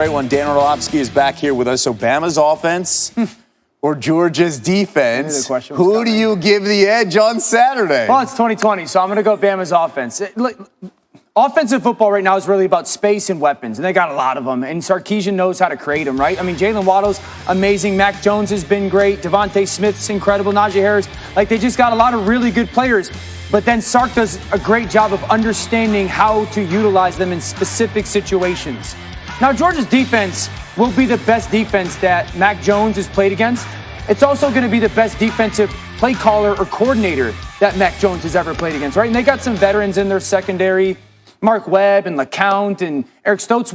Right when Dan Orlovsky is back here with us, Obama's offense or Georgia's defense, who do you give the edge on Saturday? Well, it's 2020, so I'm going to go Bama's offense. Offensive football right now is really about space and weapons, and they got a lot of them, and Sarkisian knows how to create them, right? I mean, Jalen Waddle's amazing. Mac Jones has been great. Devontae Smith's incredible. Najee Harris. They just got a lot of really good players. But then Sark does a great job of understanding how to utilize them in specific situations. Now, Georgia's defense will be the best defense that Mac Jones has played against. It's also going to be the best defensive play caller or coordinator that Mac Jones has ever played against, right? And they got some veterans in their secondary, Mark Webb and LeCount and Eric Stokes.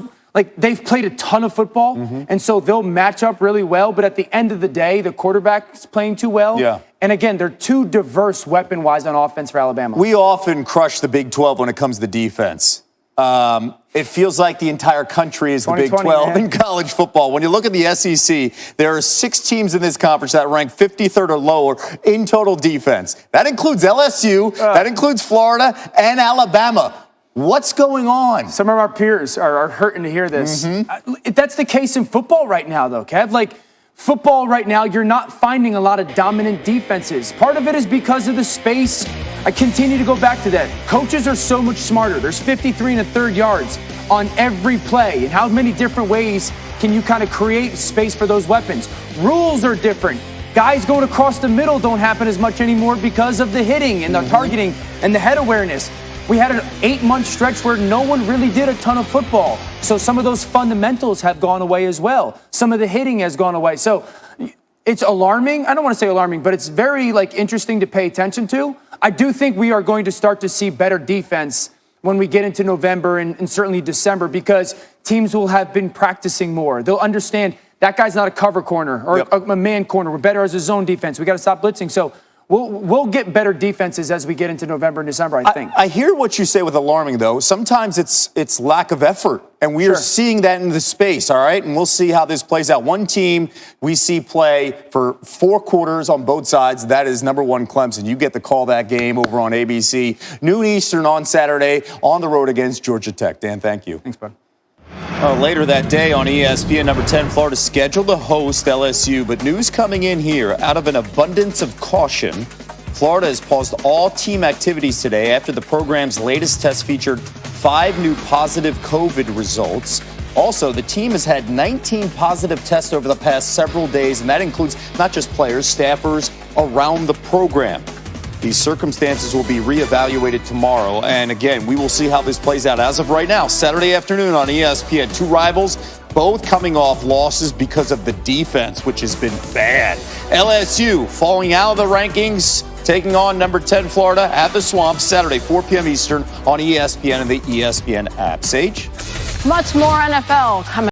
They've played a ton of football, and so they'll match up really well. But at the end of the day, the quarterback's playing too well. Yeah. And again, they're too diverse weapon-wise on offense for Alabama. We often crush the Big 12 when it comes to defense. It feels like the entire country is the Big 12 in college football. When you look at the SEC, there are 6 teams in this conference that rank 53rd or lower in total defense. That includes LSU, that includes Florida, and Alabama. What's going on? Some of our peers are hurting to hear this. That's the case in football right now, though, Kev. Football right now, you're not finding a lot of dominant defenses. Part of it is because of the space. I continue to go back to that. Coaches are so much smarter. There's 53 1/3 yards on every play. And how many different ways can you kind of create space for those weapons? Rules are different. Guys going across the middle don't happen as much anymore because of the hitting and the targeting and the head awareness. We had an 8-month stretch where no one really did a ton of football. So some of those fundamentals have gone away as well. Some of the hitting has gone away. So it's alarming. I don't want to say alarming, but it's very interesting to pay attention to. I do think we are going to start to see better defense when we get into November and certainly December, because teams will have been practicing more. They'll understand that guy's not a cover corner or a man corner. We're better as a zone defense. We got to stop blitzing. So we'll get better defenses as we get into November and December, I think. I hear what you say with alarming, though. Sometimes it's lack of effort, and we are seeing that in the space, all right? And we'll see how this plays out. One team we see play for 4 quarters on both sides. That is number 1 Clemson. You get to call that game over on ABC. Noon Eastern on Saturday on the road against Georgia Tech. Dan, thank you. Thanks, bud. Later that day on ESPN, number 10, Florida scheduled to host LSU, but news coming in here, out of an abundance of caution, Florida has paused all team activities today after the program's latest test featured 5 new positive COVID results. Also, the team has had 19 positive tests over the past several days, and that includes not just players, staffers around the program. These circumstances will be reevaluated tomorrow. And again, we will see how this plays out. As of right now, Saturday afternoon on ESPN, 2 rivals, both coming off losses because of the defense, which has been bad. LSU falling out of the rankings, taking on number 10 Florida at the Swamp, Saturday, 4 p.m. Eastern on ESPN and the ESPN app. Sage? Much more NFL coming.